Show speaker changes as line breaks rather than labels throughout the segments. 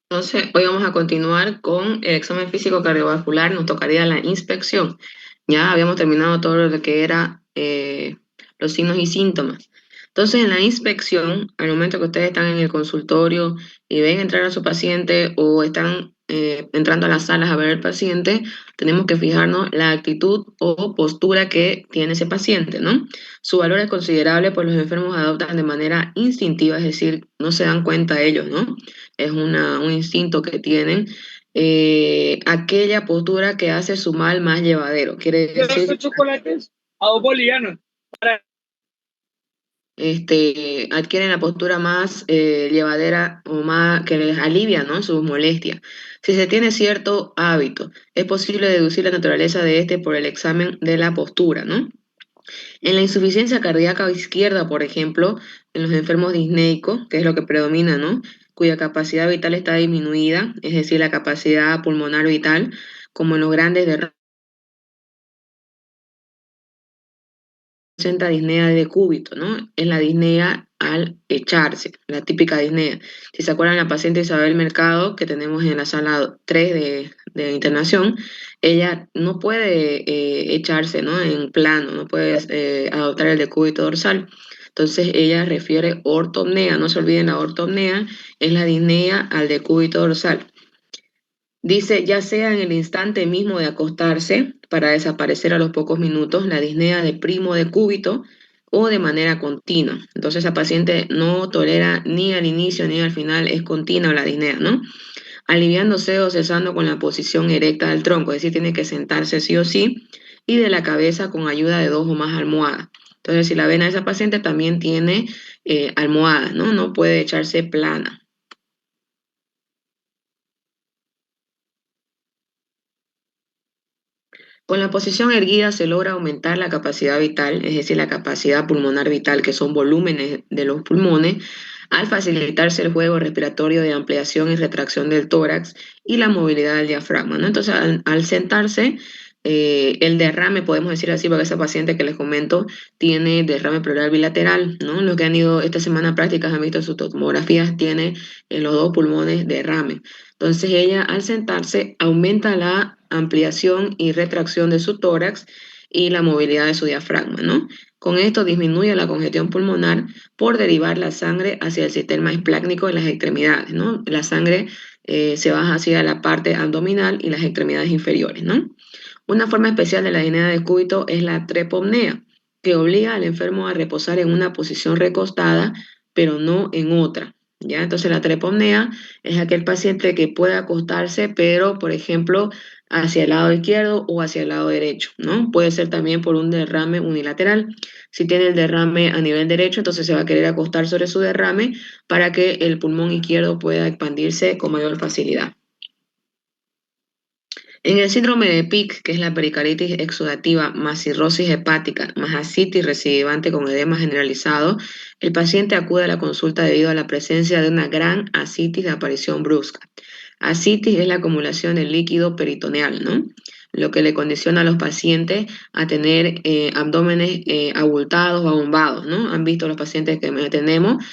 Entonces, hoy vamos a continuar con el examen físico cardiovascular, nos tocaría la inspección. Ya habíamos terminado todo lo que era los signos y síntomas. Entonces, en la inspección, al momento que ustedes están en el consultorio y ven entrar a su paciente o están entrando a las salas a ver al paciente, tenemos que fijarnos la actitud o postura que tiene ese paciente, ¿no? Su valor es considerable, pues los enfermos adoptan de manera instintiva, es decir, no se dan cuenta ellos, ¿no? Es un instinto que tienen, aquella postura que hace su mal más llevadero. Quiere decir,
Estos chocolates a 2 bolivianos.
adquieren la postura más llevadera o más que les alivia, ¿no? Sus molestias. Si se tiene cierto hábito, es posible deducir la naturaleza de este por el examen de la postura, ¿no? En la insuficiencia cardíaca izquierda, por ejemplo, en los enfermos disneicos, que es lo que predomina, ¿no? Cuya capacidad vital está disminuida, es decir, la capacidad pulmonar vital, como en los grandes de 80 disnea de cúbito, ¿no? Es la disnea al echarse, la típica disnea. Si se acuerdan, la paciente Isabel Mercado, que tenemos en la sala 3 de internación, ella no puede echarse, ¿no? En plano, no puede adoptar el decúbito dorsal. Entonces ella refiere ortopnea, no se olviden la ortopnea, es la disnea al decúbito dorsal. Dice, ya sea en el instante mismo de acostarse para desaparecer a los pocos minutos, la disnea de primo de cúbito o de manera continua. Entonces, esa paciente no tolera ni al inicio ni al final, es continua la disnea, ¿no? Aliviándose o cesando con la posición erecta del tronco, es decir, tiene que sentarse sí o sí, y de la cabeza con ayuda de dos o más almohadas. Entonces, si la ven a esa paciente, también tiene almohadas, ¿no? No puede echarse plana. Con la posición erguida se logra aumentar la capacidad vital, es decir, la capacidad pulmonar vital, que son volúmenes de los pulmones, al facilitarse el juego respiratorio de ampliación y retracción del tórax y la movilidad del diafragma, ¿no? Entonces, al sentarse, el derrame, podemos decir así, porque esa paciente que les comento tiene derrame pleural bilateral, ¿no? Los que han ido esta semana a prácticas han visto sus tomografías, tiene en los dos pulmones derrame. Entonces ella al sentarse aumenta la ampliación y retracción de su tórax y la movilidad de su diafragma, ¿no? Con esto disminuye la congestión pulmonar por derivar la sangre hacia el sistema esplácnico de las extremidades, ¿no? La sangre se baja hacia la parte abdominal y las extremidades inferiores, ¿no? Una forma especial de la disnea de cúbito es la trepopnea, que obliga al enfermo a reposar en una posición recostada, pero no en otra. ¿Ya? Entonces la trepopnea es aquel paciente que puede acostarse, pero por ejemplo hacia el lado izquierdo o hacia el lado derecho, ¿no? Puede ser también por un derrame unilateral. Si tiene el derrame a nivel derecho, entonces se va a querer acostar sobre su derrame para que el pulmón izquierdo pueda expandirse con mayor facilidad. En el síndrome de PIC, que es la pericardiosis exudativa más cirrosis hepática más ascitis recidivante con edema generalizado, el paciente acude a la consulta debido a la presencia de una gran ascitis de aparición brusca. Ascitis es la acumulación de líquido peritoneal, ¿no? Lo que le condiciona a los pacientes a tener abdómenes abultados o abombados, ¿no? Han visto los pacientes que tenemos,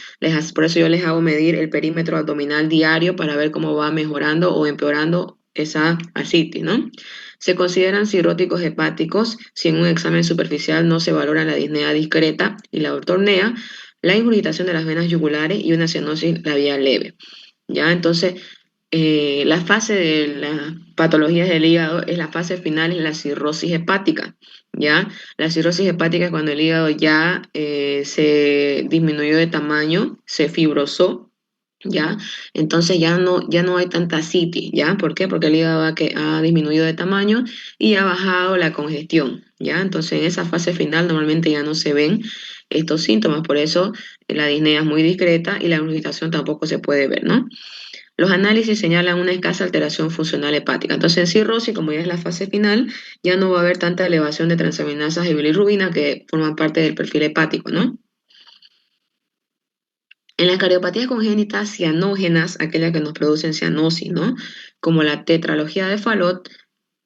por eso yo les hago medir el perímetro abdominal diario para ver cómo va mejorando o empeorando esa ascitis, ¿no? Se consideran cirróticos hepáticos si en un examen superficial no se valora la disnea discreta y la ortornea, la ingurgitación de las venas yugulares y una cianosis labial leve. ¿Ya? Entonces, la fase de las patologías del hígado es la fase final, es la cirrosis hepática, ¿ya? La cirrosis hepática es cuando el hígado ya se disminuyó de tamaño, se fibrosó, ¿ya? Entonces ya no hay tanta citis, ¿ya? ¿Por qué? Porque el hígado ha disminuido de tamaño y ha bajado la congestión, ¿ya? Entonces en esa fase final normalmente ya no se ven estos síntomas, por eso la disnea es muy discreta y la glucosidad tampoco se puede ver, ¿no? Los análisis señalan una escasa alteración funcional hepática. Entonces, en cirrosis, como ya es la fase final, ya no va a haber tanta elevación de transaminasas y bilirrubina que forman parte del perfil hepático, ¿no? En las cardiopatías congénitas cianógenas, aquellas que nos producen cianosis, ¿no? Como la tetralogía de Fallot,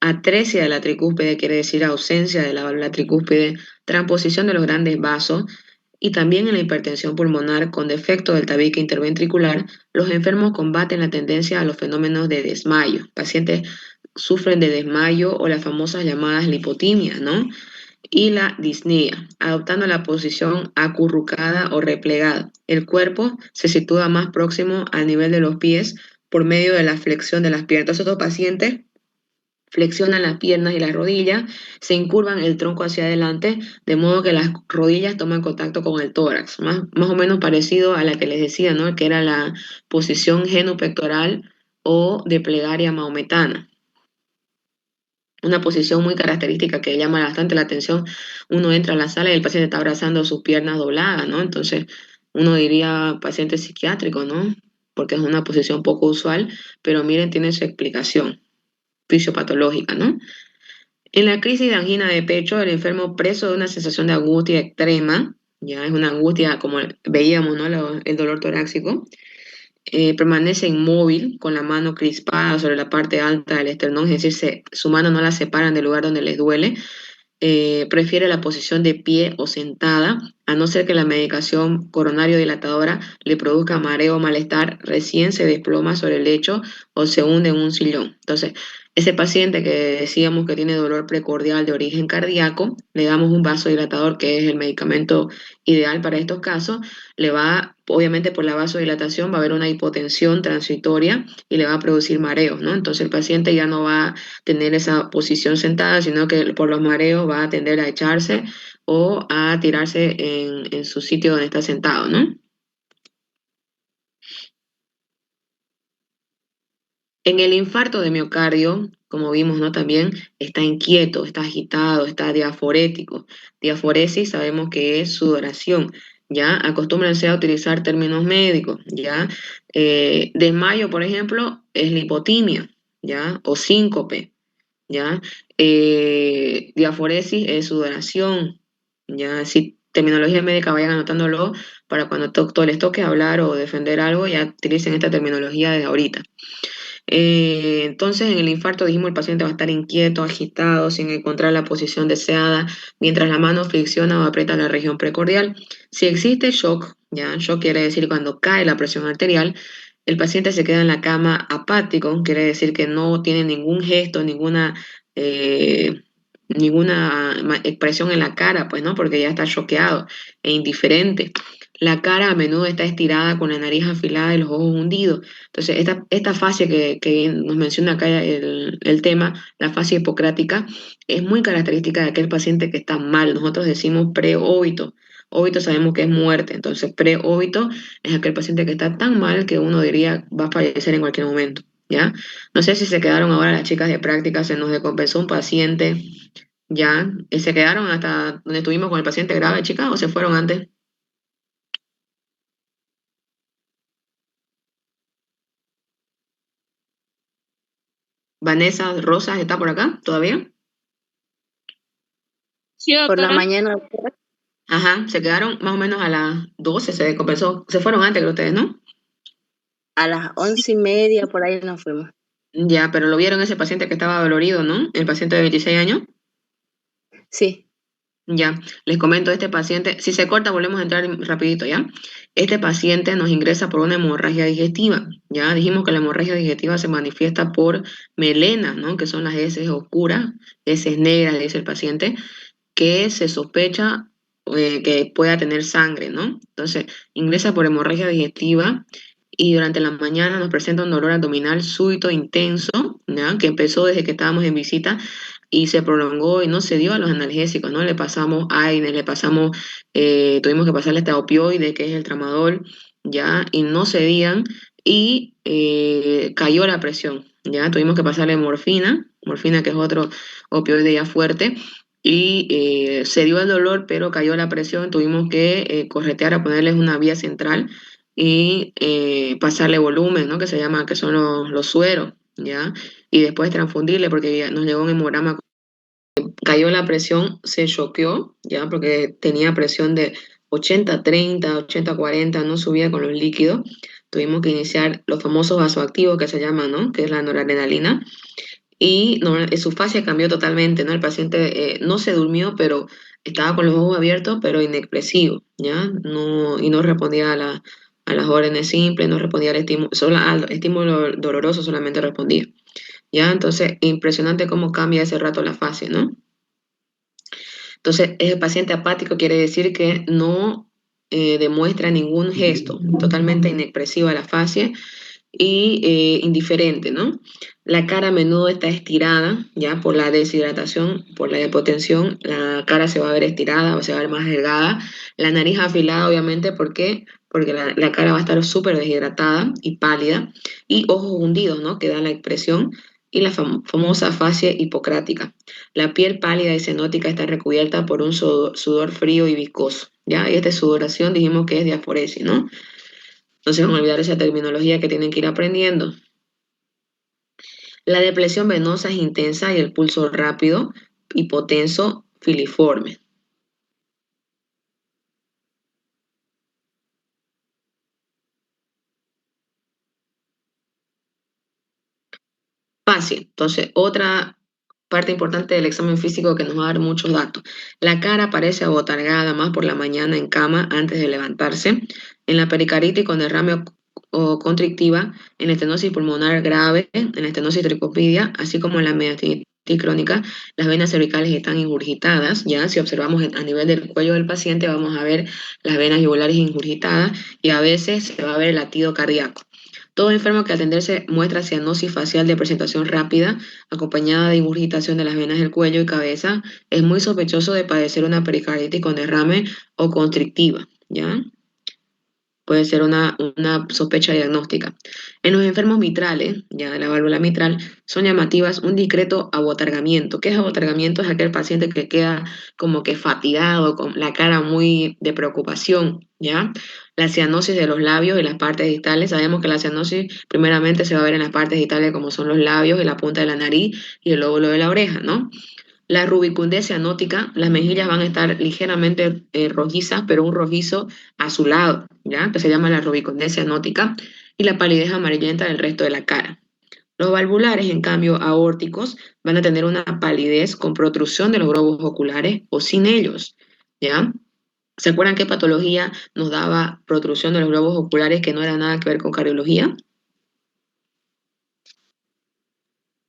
atresia de la tricúspide quiere decir ausencia de la válvula tricúspide, transposición de los grandes vasos, Y también en la hipertensión pulmonar con defecto del tabique interventricular, los enfermos combaten la tendencia a los fenómenos de desmayo. Pacientes sufren de desmayo o las famosas llamadas lipotimias, ¿no? Y la disnea, adoptando la posición acurrucada o replegada. El cuerpo se sitúa más próximo al nivel de los pies por medio de la flexión de las piernas. Estos pacientes flexionan las piernas y las rodillas, se incurvan el tronco hacia adelante, de modo que las rodillas toman contacto con el tórax, más o menos parecido a la que les decía, ¿no? Que era la posición genupectoral o de plegaria maometana. Una posición muy característica que llama bastante la atención. Uno entra a la sala y el paciente está abrazando sus piernas dobladas, ¿no? Entonces, uno diría paciente psiquiátrico, ¿no? Porque es una posición poco usual, pero miren, tiene su explicación fisiopatológica, ¿no? En la crisis de angina de pecho, el enfermo preso de una sensación de angustia extrema, ya es una angustia como veíamos, ¿no? El dolor torácico, permanece inmóvil con la mano crispada sobre la parte alta del esternón, es decir, su mano no la separan del lugar donde les duele, prefiere la posición de pie o sentada, a no ser que la medicación coronario dilatadora le produzca mareo o malestar, recién se desploma sobre el lecho o se hunde en un sillón. Entonces, ese paciente que decíamos que tiene dolor precordial de origen cardíaco, le damos un vasodilatador, que es el medicamento ideal para estos casos, le va, obviamente por la vasodilatación va a haber una hipotensión transitoria y le va a producir mareos, ¿no? Entonces el paciente ya no va a tener esa posición sentada, sino que por los mareos va a tender a echarse o a tirarse en su sitio donde está sentado, ¿no? En el infarto de miocardio, como vimos, ¿no? También está inquieto, está agitado, está diaforético. Diaforesis sabemos que es sudoración, ¿ya? Acostúmbrense a utilizar términos médicos, ¿ya? Desmayo, por ejemplo, es lipotimia, ¿ya? O síncope, ¿ya? Diaforesis es sudoración, ¿ya? Si terminología médica vayan anotándolo para cuando les toque hablar o defender algo, ya utilicen esta terminología desde ahorita. Entonces, en el infarto dijimos el paciente va a estar inquieto, agitado, sin encontrar la posición deseada, mientras la mano flexiona o aprieta la región precordial. Si existe shock, ya, shock quiere decir cuando cae la presión arterial, el paciente se queda en la cama apático, quiere decir que no tiene ningún gesto, eh, ninguna expresión en la cara, pues, ¿no? Porque ya está choqueado e indiferente. La cara a menudo está estirada con la nariz afilada y los ojos hundidos. Entonces, esta fase que nos menciona acá el tema, la fase hipocrática, es muy característica de aquel paciente que está mal. Nosotros decimos preóbito. Óbito sabemos que es muerte, entonces preóbito es aquel paciente que está tan mal que uno diría va a fallecer en cualquier momento, ¿ya? No sé si se quedaron ahora las chicas de práctica, se nos descompensó un paciente, ¿ya? ¿Se quedaron hasta donde estuvimos con el paciente grave, chicas, o se fueron antes? Vanessa Rosas está por acá todavía.
Sí,
Por la
doctora.
mañana,
Ajá, se quedaron más o menos a las 12, se descompensó. Se fueron antes que ustedes, ¿no?
a las 11:30 por ahí nos fuimos.
Ya, pero lo vieron ese paciente que estaba dolorido, ¿no? El paciente de 26 años.
Sí,
Ya, les comento, este paciente, si se corta, volvemos a entrar rapidito, ¿ya? Este paciente nos ingresa por una hemorragia digestiva, ¿ya? Dijimos que la hemorragia digestiva se manifiesta por melena, ¿no? Que son las heces oscuras, heces negras, dice el paciente, que se sospecha que pueda tener sangre, ¿no? Entonces, ingresa por hemorragia digestiva y durante la mañana nos presenta un dolor abdominal súbito, intenso, ¿ya? Que empezó desde que estábamos en visita y se prolongó y no se dio a los analgésicos, ¿no? Le pasamos AINES, tuvimos que pasarle este opioide, que es el tramadol, ¿ya? Y no cedían y cayó la presión, ¿ya? Tuvimos que pasarle morfina que es otro opioide ya fuerte, y se dio el dolor, pero cayó la presión, tuvimos que corretear a ponerles una vía central y pasarle volumen, ¿no? Que se llama, que son los sueros, ¿ya? Y después transfundirle, porque ya nos llegó un hemograma, cayó la presión, se choqueó, ¿ya? Porque tenía presión de 80-30, 80-40, no subía con los líquidos. Tuvimos que iniciar los famosos vasoactivos que se llaman, ¿no? Que es la noradrenalina, y no, su fase cambió totalmente, ¿no? El paciente no se durmió, pero Estaba con los ojos abiertos, pero inexpresivo, ¿ya? No, y no respondía a las órdenes simples, no respondía al estímulo, solo al estímulo doloroso solamente respondía, ¿ya? Entonces, impresionante cómo cambia ese rato la fase, ¿no? Entonces, ese paciente apático quiere decir que no demuestra ningún gesto, totalmente inexpresiva la fase y indiferente, ¿no? La cara a menudo está estirada, ya por la deshidratación, por la hipotensión, la cara se va a ver estirada o se va a ver más delgada, la nariz afilada, obviamente, ¿por qué? Porque la cara va a estar súper deshidratada y pálida, y ojos hundidos, ¿no? Que dan la expresión, y la famosa fascia hipocrática. La piel pálida y cenótica está recubierta por un sudor frío y viscoso, ¿ya? Y esta sudoración dijimos que es diaforesis, ¿no? No se van a olvidar esa terminología que tienen que ir aprendiendo. La depresión venosa es intensa y el pulso rápido, hipotenso, filiforme. Fácil. Entonces, otra parte importante del examen físico que nos va a dar muchos datos. La cara parece abotargada más por la mañana en cama antes de levantarse. En la pericaritis con derrame o constrictiva, en la estenosis pulmonar grave, en la estenosis tricopidia, así como en la meningitis crónica, las venas cervicales están ingurgitadas, ya si observamos a nivel del cuello del paciente vamos a ver las venas yugulares ingurgitadas y a veces se va a ver el latido cardíaco. Todo enfermo que al atenderse muestra cianosis facial de presentación rápida, acompañada de ingurgitación de las venas del cuello y cabeza, es muy sospechoso de padecer una pericarditis con derrame o constrictiva, ¿ya? Puede ser una sospecha diagnóstica. En los enfermos mitrales, ya de la válvula mitral, son llamativas un discreto abotargamiento. ¿Qué es abotargamiento? Es aquel paciente que queda como que fatigado, con la cara muy de preocupación, ¿ya? La cianosis de los labios y las partes distales. Sabemos que la cianosis primeramente se va a ver en las partes distales como son los labios y la punta de la nariz y el lóbulo de la oreja, ¿no? La rubicundez cianótica, las mejillas van a estar ligeramente rojizas, pero un rojizo azulado, ¿ya? Que se llama la rubicundez cianótica, y la palidez amarillenta del resto de la cara. Los valvulares, en cambio, aórticos, van a tener una palidez con protrusión de los globos oculares o sin ellos, ¿ya? ¿Se acuerdan qué patología nos daba protrusión de los globos oculares que no era nada que ver con cardiología?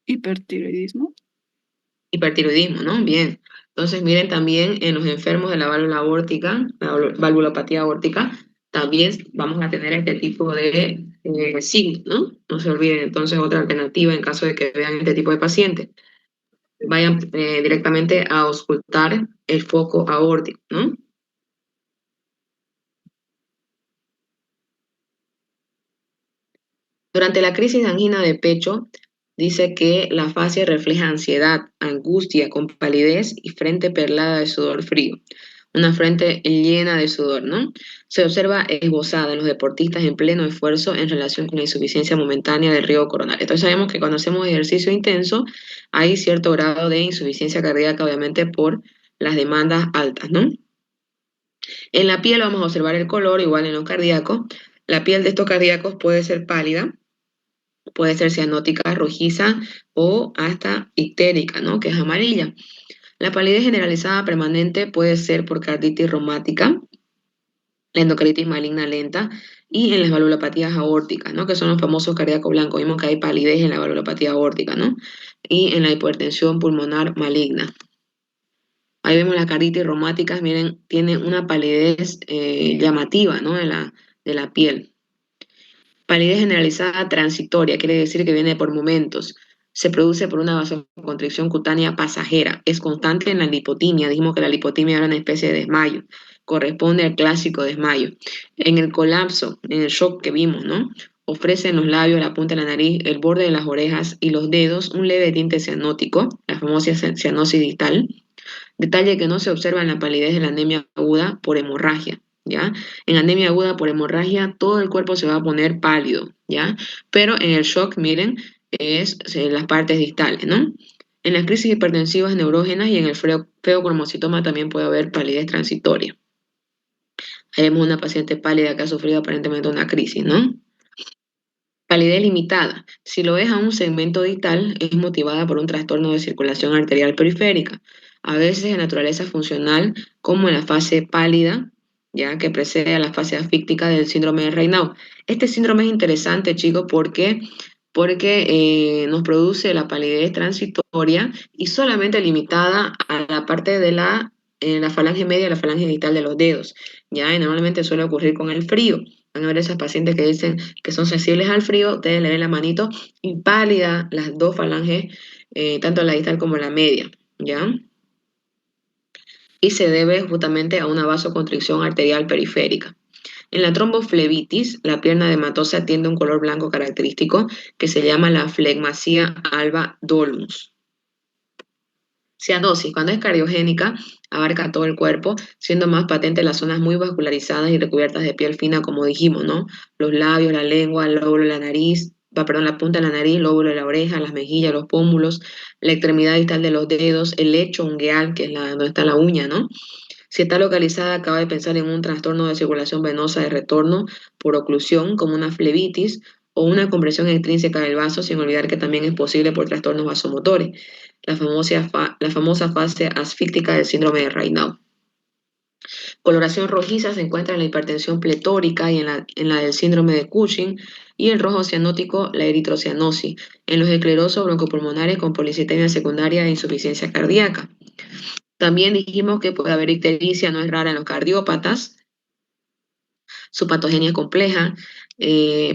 Hipertiroidismo.
Hipertiroidismo, ¿no? Bien. Entonces, miren también en los enfermos de la válvula aórtica, la valvulopatía aórtica, también vamos a tener este tipo de signos, ¿no? No se olviden, entonces, otra alternativa en caso de que vean este tipo de pacientes. Vayan directamente a auscultar el foco aórtico, ¿no? Durante la crisis de angina de pecho, dice que la fascia refleja ansiedad, angustia, con palidez y frente perlada de sudor frío. Una frente llena de sudor, ¿no? Se observa esbozada en los deportistas en pleno esfuerzo en relación con la insuficiencia momentánea del riego coronario. Entonces sabemos que cuando hacemos ejercicio intenso hay cierto grado de insuficiencia cardíaca, obviamente por las demandas altas, ¿no? En la piel vamos a observar el color, igual en los cardíacos. La piel de estos cardíacos puede ser pálida, puede ser cianótica, rojiza o hasta ictérica, ¿no? Que es amarilla. La palidez generalizada permanente puede ser por carditis reumática, la endocarditis maligna lenta y en las valvulopatías aórticas, ¿no? Que son los famosos cardíacos blancos. Vimos que hay palidez en la valvulopatía aórtica, ¿no? Y en la hipertensión pulmonar maligna. Ahí vemos las carditis reumáticas, miren, tienen una palidez llamativa, ¿no? De la piel. Palidez generalizada transitoria, quiere decir que viene por momentos. Se produce por una vasoconstricción cutánea pasajera. Es constante en la lipotimia. Dijimos que la lipotimia era una especie de desmayo. Corresponde al clásico desmayo. En el colapso, en el shock que vimos, ¿no? Ofrece en los labios, la punta de la nariz, el borde de las orejas y los dedos un leve tinte cianótico, la famosa cianosis distal. Detalle que no se observa en la palidez de la anemia aguda por hemorragia, ¿ya? En anemia aguda por hemorragia todo el cuerpo se va a poner pálido, ¿ya? Pero en el shock, miren, es las partes distales, ¿no? En las crisis hipertensivas neurógenas y en el feocromocitoma también puede haber palidez transitoria. Ahí vemos una paciente pálida que ha sufrido aparentemente una crisis, ¿no? Palidez limitada. Si lo es a un segmento distal, es motivada por un trastorno de circulación arterial periférica. a veces de naturaleza funcional, como en la fase pálida, ya que precede a la fase asfíctica del síndrome de Raynaud. Este síndrome es interesante, chicos, porque nos produce la palidez transitoria y solamente limitada a la parte de la falange media y la falange distal de los dedos, ya, y normalmente suele ocurrir con el frío. Van a ver esas pacientes que dicen que son sensibles al frío, ustedes le ven la manito impálida, las dos falanges, tanto la distal como la media, ¿ya? Y se debe justamente a una vasoconstricción arterial periférica. En la tromboflebitis, la pierna edematosa tiende a un color blanco característico que se llama la flegmasía alba dolens. Cianosis, cuando es cardiogénica, abarca todo el cuerpo, siendo más patente las zonas muy vascularizadas y recubiertas de piel fina, como dijimos, ¿no? Los labios, la lengua, el lóbulo de la nariz, perdón, la punta de la nariz, el lóbulo de la oreja, las mejillas, los pómulos, la extremidad distal de los dedos, el lecho ungueal, que es donde está la uña, ¿no? Si está localizada, acaba de pensar en un trastorno de circulación venosa de retorno por oclusión, como una flebitis o una compresión extrínseca del vaso, sin olvidar que también es posible por trastornos vasomotores, la famosa fase asfíctica del síndrome de Raynaud. Coloración rojiza se encuentra en la hipertensión pletórica y en la del síndrome de Cushing, y el rojo cianótico, la eritrocianosis, en los esclerosos broncopulmonares con policitemia secundaria e insuficiencia cardíaca. También dijimos que puede haber ictericia, no es rara en los cardiópatas. Su patogenia es compleja,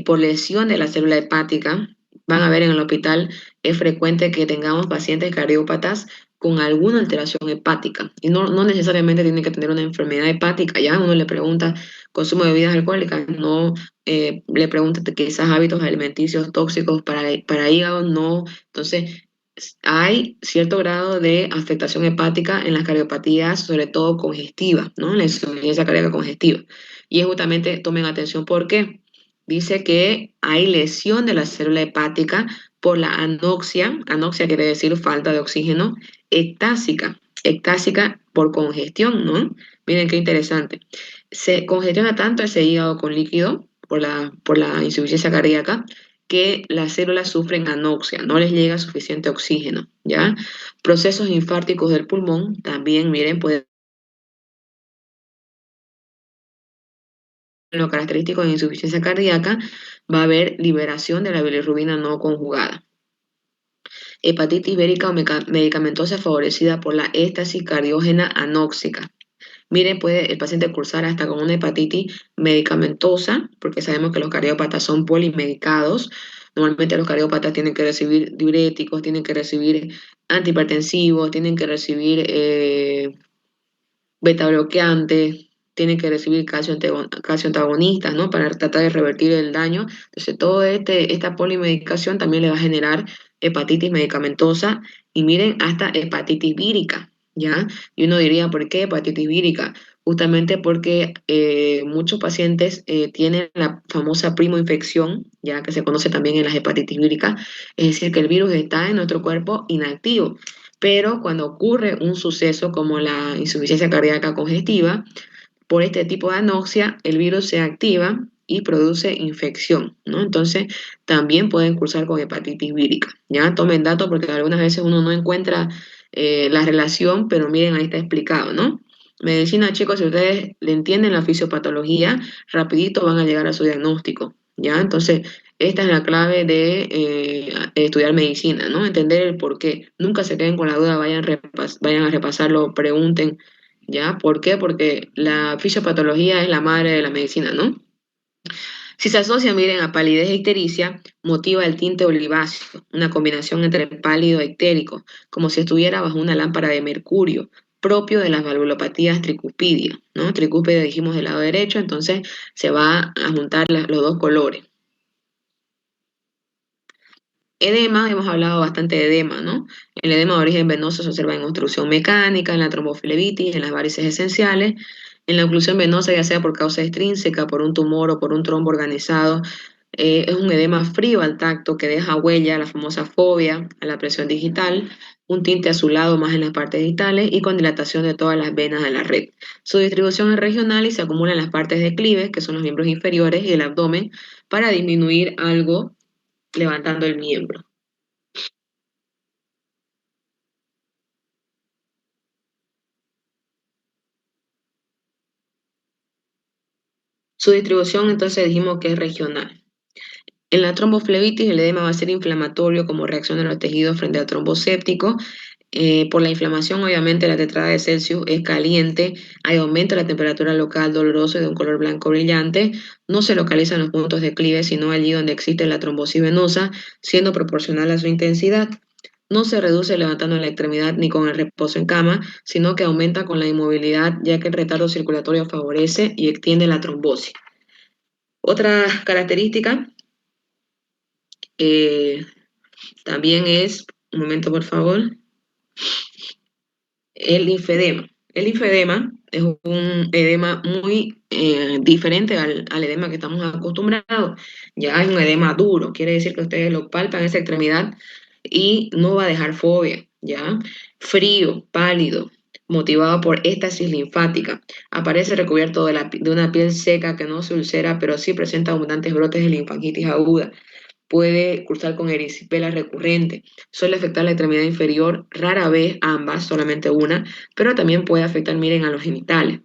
por lesión de la célula hepática. Van a ver en el hospital, es frecuente que tengamos pacientes cardiópatas con alguna alteración hepática. Y no necesariamente tiene que tener una enfermedad hepática. Ya uno le pregunta consumo de bebidas alcohólicas, no le pregunta quizás hábitos alimenticios tóxicos para hígado, no. Entonces, hay cierto grado de afectación hepática en las cardiopatías, sobre todo congestiva, ¿no? En la insuficiencia cardíaca congestiva. Y es justamente, tomen atención porque dice que hay lesión de la célula hepática por la anoxia quiere decir falta de oxígeno, ectásica por congestión, ¿no? Miren qué interesante. Se congestiona tanto ese hígado con líquido por la insuficiencia cardíaca que las células sufren anoxia, no les llega suficiente oxígeno, ¿ya? Procesos infárticos del pulmón también, miren, pueden lo característico de insuficiencia cardíaca, va a haber liberación de la bilirrubina no conjugada. Hepatitis vírica o medicamentosa favorecida por la éstasis cardiógena anóxica. Miren, puede el paciente cursar hasta con una hepatitis medicamentosa, porque sabemos que los cardiópatas son polimedicados. Normalmente los cardiópatas tienen que recibir diuréticos, tienen que recibir antihipertensivos, tienen que recibir beta bloqueantes, tienen que recibir calcio antagonistas, ¿no? Para tratar de revertir el daño. Entonces, toda esta polimedicación también le va a generar hepatitis medicamentosa y miren, hasta hepatitis vírica, ¿ya? Y uno diría, ¿por qué hepatitis vírica? Justamente porque muchos pacientes tienen la famosa primoinfección, ya que se conoce también en las hepatitis víricas, es decir, que el virus está en nuestro cuerpo inactivo. Pero cuando ocurre un suceso como la insuficiencia cardíaca congestiva, por este tipo de anoxia, el virus se activa y produce infección, ¿no? Entonces, también pueden cursar con hepatitis vírica, ¿ya? Tomen datos porque algunas veces uno no encuentra la relación, pero miren, ahí está explicado, ¿no? Medicina, chicos, si ustedes le entienden la fisiopatología, rapidito van a llegar a su diagnóstico, ¿ya? Entonces, esta es la clave de estudiar medicina, ¿no? Entender el por qué. Nunca se queden con la duda, vayan a repasarlo, pregunten, ¿ya? ¿Por qué? Porque la fisiopatología es la madre de la medicina, ¿no? Si se asocia, miren, a palidez e ictericia, motiva el tinte oliváceo, una combinación entre pálido e ictérico, como si estuviera bajo una lámpara de mercurio, propio de las valvulopatías tricúspidas, ¿no? Tricúspide dijimos del lado derecho, entonces se va a juntar los dos colores. Edema, hemos hablado bastante de edema, ¿no? El edema de origen venoso se observa en obstrucción mecánica, en la tromboflebitis, en las varices esenciales, en la oclusión venosa, ya sea por causa extrínseca, por un tumor o por un trombo organizado. Es un edema frío al tacto que deja huella, la famosa fobia a la presión digital, un tinte azulado más en las partes distales y con dilatación de todas las venas de la red. Su distribución es regional y se acumula en las partes declives, que son los miembros inferiores y el abdomen, para disminuir algo levantando el miembro. Su distribución, entonces, dijimos que es regional. En la tromboflebitis, el edema va a ser inflamatorio como reacción de los tejidos frente al trombocéptico. Por la inflamación, obviamente, la tetrada de Celsius es caliente, hay aumento de la temperatura local doloroso y de un color blanco brillante. No se localiza en los puntos de clive, sino allí donde existe la trombosis venosa, siendo proporcional a su intensidad. No se reduce levantando la extremidad ni con el reposo en cama, sino que aumenta con la inmovilidad, ya que el retardo circulatorio favorece y extiende la trombosis. Otra característica eh, también es, un momento por favor, el linfedema. El linfedema es un edema muy diferente al edema que estamos acostumbrados. Ya es un edema duro, quiere decir que ustedes lo palpan en esa extremidad y no va a dejar fobia, ¿ya? Frío, pálido, motivado por éstasis linfática. Aparece recubierto de una piel seca que no se ulcera, pero sí presenta abundantes brotes de linfangitis aguda. Puede cursar con erisipela recurrente. Suele afectar la extremidad inferior, rara vez ambas, solamente una, pero también puede afectar, miren, a los genitales.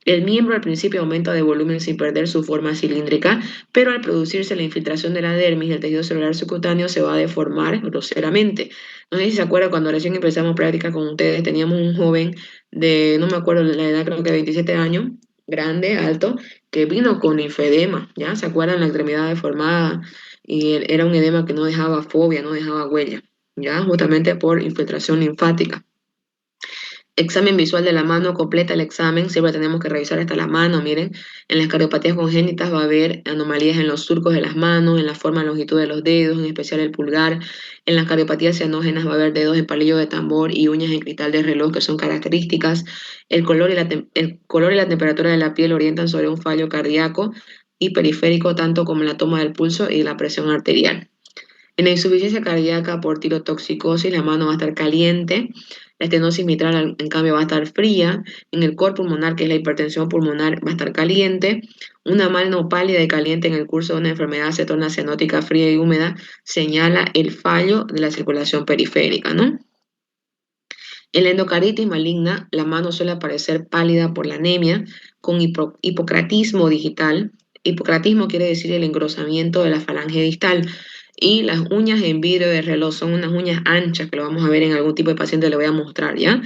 El miembro al principio aumenta de volumen sin perder su forma cilíndrica, pero al producirse la infiltración de la dermis, el tejido celular subcutáneo se va a deformar groseramente. No sé si se acuerdan cuando recién empezamos práctica con ustedes, teníamos un joven de, no me acuerdo la edad, creo que 27 años, grande, alto, que vino con linfedema, ¿ya? ¿Se acuerdan? La extremidad deformada y era un edema que no dejaba fobia, no dejaba huella, ¿ya? Justamente por infiltración linfática. Examen visual de la mano, completa el examen, siempre tenemos que revisar hasta la mano, miren, en las cardiopatías congénitas va a haber anomalías en los surcos de las manos, en la forma y longitud de los dedos, en especial el pulgar, en las cardiopatías cianógenas va a haber dedos en palillo de tambor y uñas en cristal de reloj que son características, el color y la temperatura de la piel orientan sobre un fallo cardíaco y periférico, tanto como la toma del pulso y la presión arterial. En la insuficiencia cardíaca por tirotoxicosis, la mano va a estar caliente, la estenosis mitral, en cambio, va a estar fría. En el cor pulmonar, que es la hipertensión pulmonar, va a estar caliente. Una mano pálida y caliente en el curso de una enfermedad se torna cianótica, fría y húmeda, señala el fallo de la circulación periférica, ¿no? En la endocardititis maligna, la mano suele aparecer pálida por la anemia, con hipocratismo digital. Hipocratismo quiere decir el engrosamiento de la falange distal. Y las uñas en vidrio de reloj son unas uñas anchas, que lo vamos a ver en algún tipo de paciente, le voy a mostrar, ¿ya?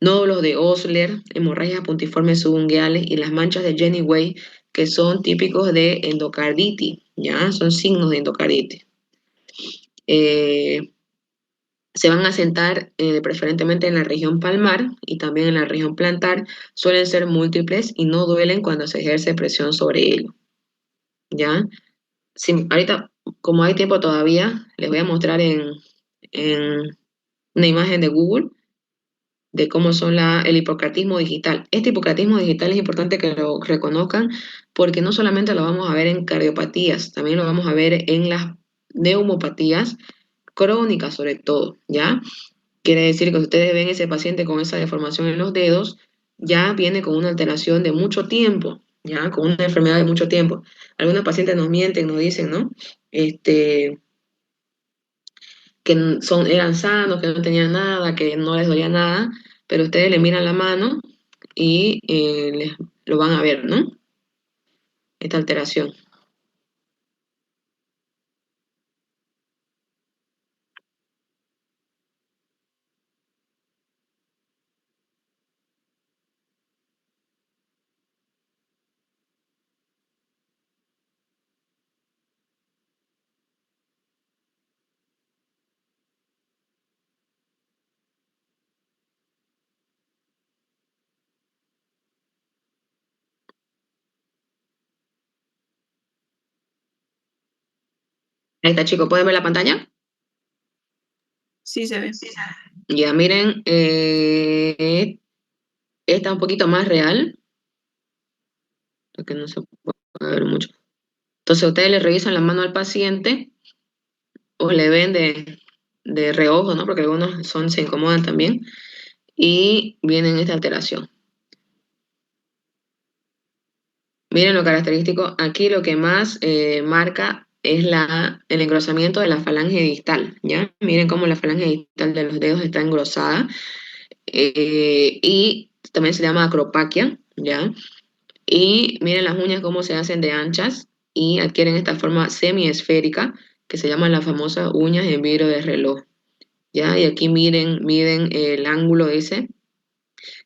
Nódulos de Osler, hemorragias puntiformes subunguales y las manchas de Jenny Way, que son típicos de endocarditis, ¿ya? Son signos de endocarditis. Se van a sentar preferentemente en la región palmar y también en la región plantar. Suelen ser múltiples y no duelen cuando se ejerce presión sobre ellos, ¿ya? Ahorita, como hay tiempo todavía, les voy a mostrar en una imagen de Google de cómo son el hipocratismo digital. Este hipocratismo digital es importante que lo reconozcan porque no solamente lo vamos a ver en cardiopatías, también lo vamos a ver en las neumopatías crónicas sobre todo, ¿ya? Quiere decir que si ustedes ven ese paciente con esa deformación en los dedos, ya viene con una alteración de mucho tiempo, ya con una enfermedad de mucho tiempo. Algunos pacientes nos mienten, nos dicen, ¿no? Eran sanos, que no tenían nada, que no les dolía nada, pero ustedes le miran la mano y lo van a ver, ¿no? Esta alteración. Ahí está, chicos, ¿pueden ver la pantalla?
Sí, se ve.
Ya, miren, esta es un poquito más real, porque no se puede ver mucho. Entonces ustedes le revisan la mano al paciente o le ven de reojo, ¿no? Porque algunos se incomodan también y vienen esta alteración. Miren lo característico, aquí lo que más marca es el engrosamiento de la falange distal, ¿ya? Miren cómo la falange distal de los dedos está engrosada y también se llama acropaquia, ¿ya? Y miren las uñas cómo se hacen de anchas y adquieren esta forma semiesférica que se llaman las famosas uñas en vidrio de reloj. ¿Ya? Y aquí miden el ángulo ese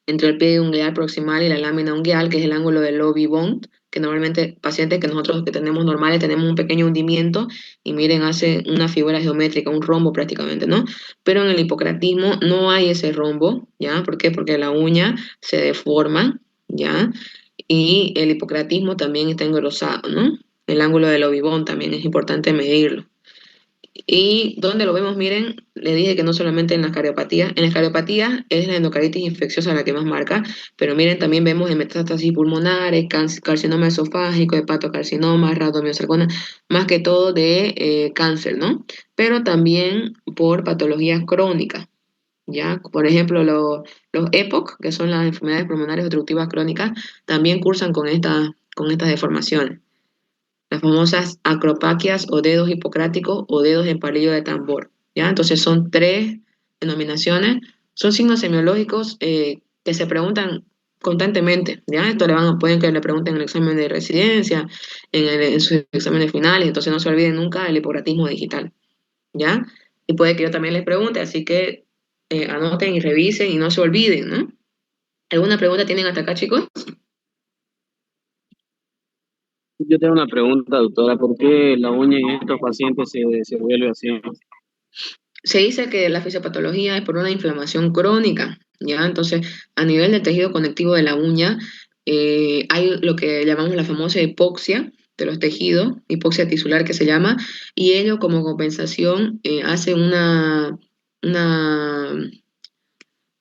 entre el pie ungueal proximal y la lámina ungueal, que es el ángulo del lobby bond, que normalmente pacientes que nosotros que tenemos normales tenemos un pequeño hundimiento y miren, hace una figura geométrica, un rombo prácticamente, ¿no? Pero en el hipocratismo no hay ese rombo, ¿ya? ¿Por qué? Porque la uña se deforma, ¿ya? Y el hipocratismo también está engrosado, ¿no? El ángulo del lobby bond también es importante medirlo. Y donde lo vemos, miren, le dije que no solamente en las cardiopatías es la endocarditiis infecciosa la que más marca, pero miren, también vemos en metástasis pulmonares, carcinoma esofágico, hepatocarcinoma, radomiosarcoma, más que todo de cáncer, ¿no? Pero también por patologías crónicas, ¿ya? Por ejemplo, los EPOC, que son las enfermedades pulmonares obstructivas crónicas, también cursan con estas deformaciones, las famosas acropaquias o dedos hipocráticos o dedos en palillo de tambor, ¿ya? Entonces son tres denominaciones, son signos semiológicos que se preguntan constantemente, ¿ya? Esto pueden que le pregunten en el examen de residencia, en sus exámenes finales, entonces no se olviden nunca el hipocratismo digital, ¿ya? Y puede que yo también les pregunte, así que anoten y revisen y no se olviden, ¿no? ¿Alguna pregunta tienen hasta acá, chicos?
Yo tengo una pregunta, doctora. ¿Por qué la uña en estos pacientes se vuelve así?
Se dice que la fisiopatología es por una inflamación crónica, ¿ya? Entonces, a nivel del tejido conectivo de la uña, hay lo que llamamos la famosa hipoxia de los tejidos, hipoxia tisular que se llama, y ello como compensación hace una,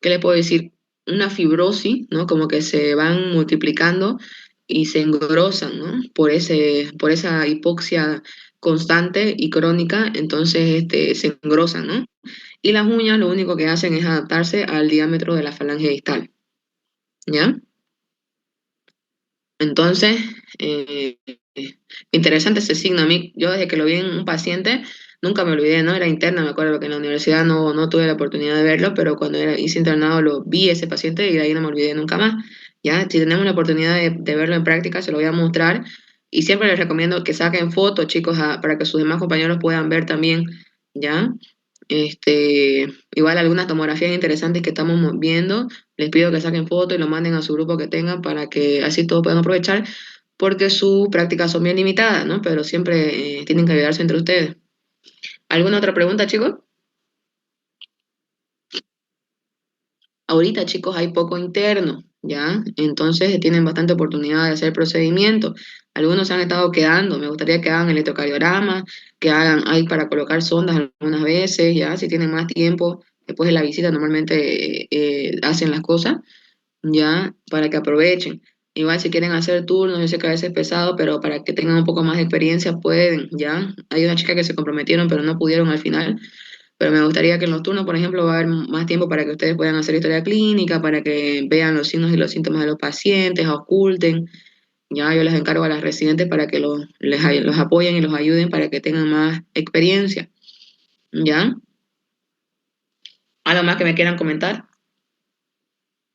¿qué le puedo decir? Una fibrosis, ¿no? Como que se van multiplicando y se engrosan, ¿no? Por esa hipoxia constante y crónica, entonces se engrosan, ¿no? Y las uñas lo único que hacen es adaptarse al diámetro de la falange distal, ¿ya? Entonces, eh, interesante ese signo. A mí, yo desde que lo vi en un paciente, nunca me olvidé, ¿no? Era interna, me acuerdo que en la universidad no tuve la oportunidad de verlo, pero cuando hice internado lo vi ese paciente y de ahí no me olvidé nunca más, ¿ya? Si tenemos la oportunidad de verlo en práctica, se lo voy a mostrar. Y siempre les recomiendo que saquen fotos, chicos, para que sus demás compañeros puedan ver también, ¿ya? Igual algunas tomografías interesantes que estamos viendo, les pido que saquen fotos y lo manden a su grupo que tengan para que así todos puedan aprovechar, porque sus prácticas son bien limitadas, ¿no? Pero siempre tienen que ayudarse entre ustedes. ¿Alguna otra pregunta, chicos? Ahorita, chicos, hay poco interno, ¿ya? Entonces tienen bastante oportunidad de hacer procedimientos. Algunos se han estado quedando. Me gustaría que hagan electrocardiograma, que hagan ahí para colocar sondas algunas veces, ¿ya? Si tienen más tiempo, después de la visita normalmente hacen las cosas, ¿ya? Para que aprovechen. Igual si quieren hacer turnos, yo sé que a veces es pesado, pero para que tengan un poco más de experiencia pueden, ¿ya? Hay una chica que se comprometieron, pero no pudieron al final. Pero me gustaría que en los turnos, por ejemplo, va a haber más tiempo para que ustedes puedan hacer historia clínica, para que vean los signos y los síntomas de los pacientes, oculten. Ya yo les encargo a las residentes para que los apoyen y los ayuden para que tengan más experiencia. ¿Ya? ¿Algo más que me quieran comentar?